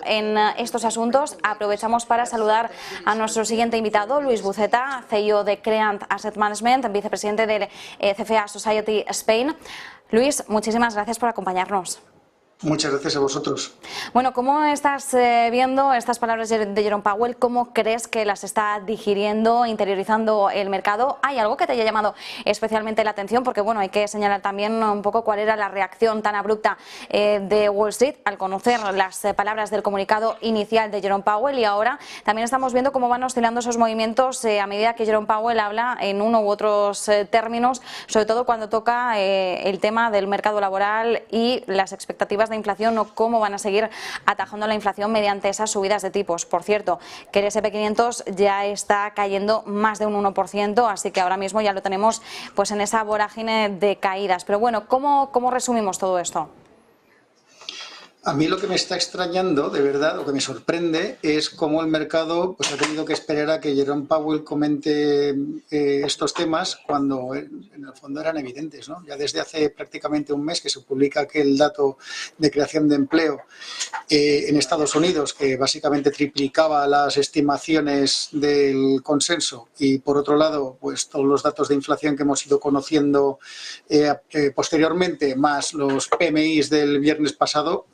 En estos asuntos aprovechamos para saludar a nuestro siguiente invitado, Luis Buceta, CEO de Creant Asset Management, vicepresidente del CFA Society Spain. Luis, muchísimas gracias por acompañarnos. Muchas gracias a vosotros. Bueno, ¿cómo estás viendo estas palabras de Jerome Powell? ¿Cómo crees que las está digiriendo, interiorizando el mercado? ¿Hay algo que te haya llamado especialmente la atención? Porque bueno, hay que señalar también un poco cuál era la reacción tan abrupta de Wall Street al conocer las palabras del comunicado inicial de Jerome Powell, y ahora también estamos viendo cómo van oscilando esos movimientos a medida que Jerome Powell habla en uno u otros términos, sobre todo cuando toca el tema del mercado laboral y las expectativas de inflación, o cómo van a seguir atajando la inflación mediante esas subidas de tipos. Por cierto, que el S&P 500 ya está cayendo más de un 1%, así que ahora mismo ya lo tenemos pues en esa vorágine de caídas. Pero bueno, ¿cómo resumimos todo esto? A mí lo que me está extrañando, de verdad, lo que me sorprende, es cómo el mercado pues, ha tenido que esperar a que Jerome Powell comente estos temas cuando en el fondo eran evidentes, ¿no? Ya desde hace prácticamente un mes que se publica aquel dato de creación de empleo en Estados Unidos, que básicamente triplicaba las estimaciones del consenso, y por otro lado, pues todos los datos de inflación que hemos ido conociendo posteriormente, más los PMIs del viernes pasado,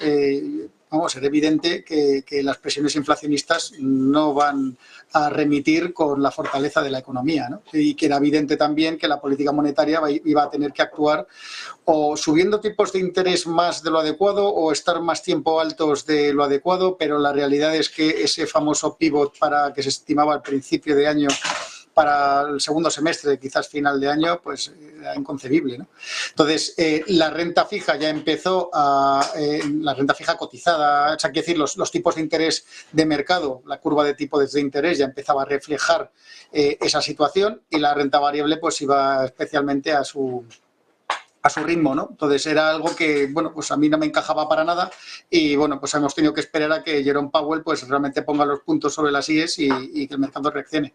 vamos, era evidente que las presiones inflacionistas no van a remitir con la fortaleza de la economía, ¿no? Y que era evidente también que la política monetaria iba a tener que actuar o subiendo tipos de interés más de lo adecuado o estar más tiempo altos de lo adecuado, pero la realidad es que ese famoso pivot para que se estimaba al principio de año para el segundo semestre, quizás final de año, pues era inconcebible, ¿no? Entonces, la renta fija ya empezó la renta fija cotizada, o sea, quiero decir, los tipos de interés de mercado, la curva de tipos de interés ya empezaba a reflejar esa situación, y la renta variable pues iba especialmente a su ritmo, ¿no? Entonces era algo que, bueno, pues a mí no me encajaba para nada, y bueno, pues hemos tenido que esperar a que Jerome Powell pues realmente ponga los puntos sobre las íes y que el mercado reaccione.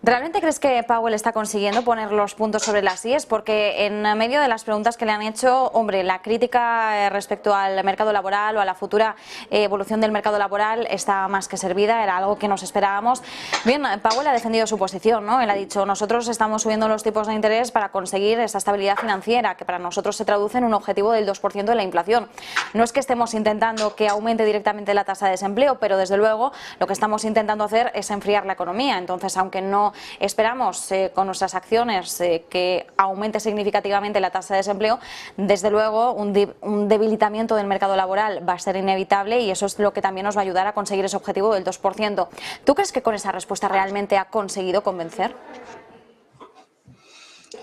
¿Realmente crees que Powell está consiguiendo poner los puntos sobre las íes? Porque en medio de las preguntas que le han hecho, hombre, la crítica respecto al mercado laboral o a la futura evolución del mercado laboral está más que servida, era algo que nos esperábamos. Bien, Powell ha defendido su posición, ¿no? Él ha dicho, nosotros estamos subiendo los tipos de interés para conseguir esa estabilidad financiera, que para nosotros se traduce en un objetivo del 2% de la inflación. No es que estemos intentando que aumente directamente la tasa de desempleo, pero desde luego lo que estamos intentando hacer es enfriar la economía. Entonces, aunque no esperamos con nuestras acciones que aumente significativamente la tasa de desempleo, desde luego un debilitamiento del mercado laboral va a ser inevitable, y eso es lo que también nos va a ayudar a conseguir ese objetivo del 2%. ¿Tú crees que con esa respuesta realmente ha conseguido convencer?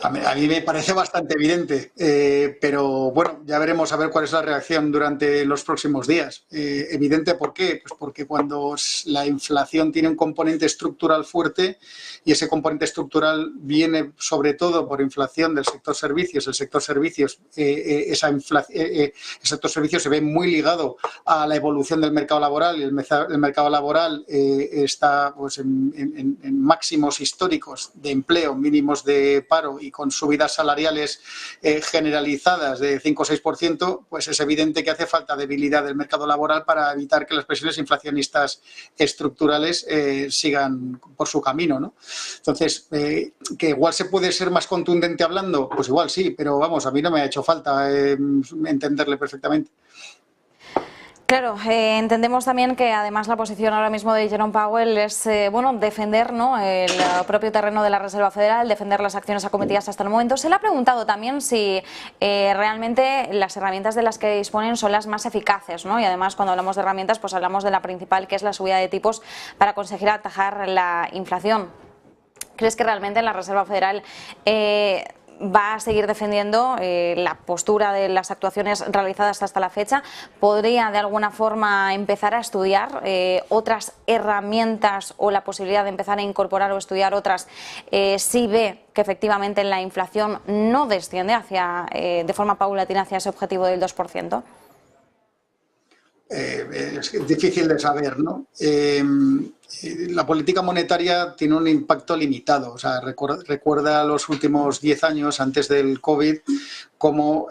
A mí me parece bastante evidente, pero bueno, ya veremos a ver cuál es la reacción durante los próximos días. ¿Evidente por qué? Pues porque cuando la inflación tiene un componente estructural fuerte, y ese componente estructural viene sobre todo por inflación del sector servicios, el sector servicios, el sector servicios se ve muy ligado a la evolución del mercado laboral, y el mercado laboral está pues, en máximos históricos de empleo, mínimos de paro, y con subidas salariales generalizadas de 5 o 6%, pues es evidente que hace falta debilidad del mercado laboral para evitar que las presiones inflacionistas estructurales sigan por su camino, ¿no? Entonces, que igual se puede ser más contundente hablando, pues igual sí, pero vamos, a mí no me ha hecho falta entenderle perfectamente. Claro, entendemos también que además la posición ahora mismo de Jerome Powell es bueno, defender, ¿no?, el propio terreno de la Reserva Federal, defender las acciones acometidas hasta el momento. Se le ha preguntado también si realmente las herramientas de las que disponen son las más eficaces, ¿no? Y además, cuando hablamos de herramientas, pues hablamos de la principal, que es la subida de tipos para conseguir atajar la inflación. ¿Crees que realmente la Reserva Federal va a seguir defendiendo la postura de las actuaciones realizadas hasta la fecha? ¿Podría de alguna forma empezar a estudiar otras herramientas, o la posibilidad de empezar a incorporar o estudiar otras si ve que efectivamente la inflación no desciende de forma paulatina hacia ese objetivo del 2%? Es difícil de saber, ¿no? la política monetaria tiene un impacto limitado. O sea, recuerda los últimos 10 años antes del COVID, como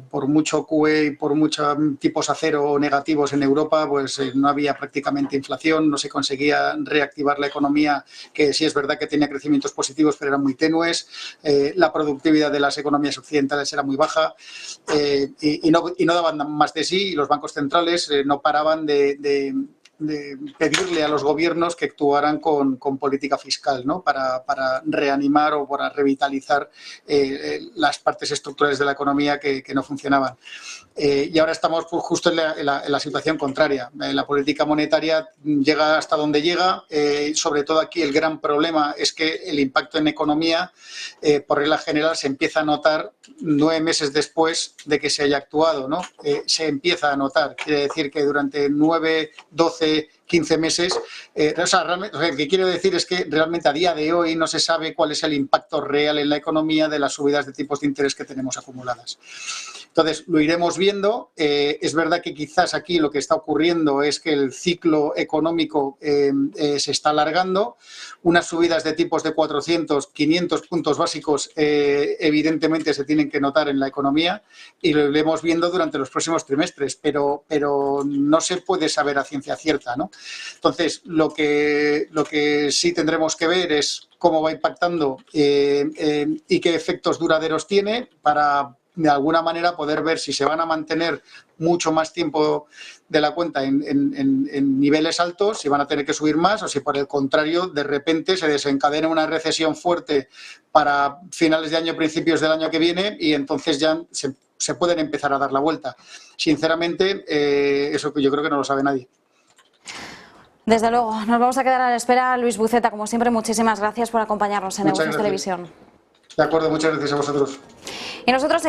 por mucho QE y por muchos tipos a cero negativos en Europa, pues no había prácticamente inflación, no se conseguía reactivar la economía, que sí es verdad que tenía crecimientos positivos, pero eran muy tenues. La productividad de las economías occidentales era muy baja y no daban más de sí, y los bancos centrales no paraban de pedirle a los gobiernos que actuaran con política fiscal, ¿no? Para reanimar o para revitalizar las partes estructurales de la economía que no funcionaban. Y ahora estamos justo en la situación contraria. La política monetaria llega hasta donde llega. Sobre todo aquí el gran problema es que el impacto en economía, por regla general, se empieza a notar 9 meses después de que se haya actuado, ¿no? Se empieza a notar. Quiere decir que durante 9, 12, 15 meses, realmente, lo que quiero decir es que realmente a día de hoy no se sabe cuál es el impacto real en la economía de las subidas de tipos de interés que tenemos acumuladas. Entonces, lo iremos viendo. Es verdad que quizás aquí lo que está ocurriendo es que el ciclo económico se está alargando. Unas subidas de tipos de 400, 500 puntos básicos evidentemente se tienen que notar en la economía y lo iremos viendo durante los próximos trimestres, pero no se puede saber a ciencia cierta, ¿no? Entonces, lo que sí tendremos que ver es cómo va impactando y qué efectos duraderos tiene para, de alguna manera, poder ver si se van a mantener mucho más tiempo de la cuenta en niveles altos, si van a tener que subir más o si, por el contrario, de repente se desencadena una recesión fuerte para finales de año, principios del año que viene y entonces ya se pueden empezar a dar la vuelta. Sinceramente, eso yo creo que no lo sabe nadie. Desde luego, nos vamos a quedar a la espera. Luis Buceta, como siempre, muchísimas gracias por acompañarnos en Negocios Televisión. De acuerdo, muchas gracias a vosotros. Y nosotros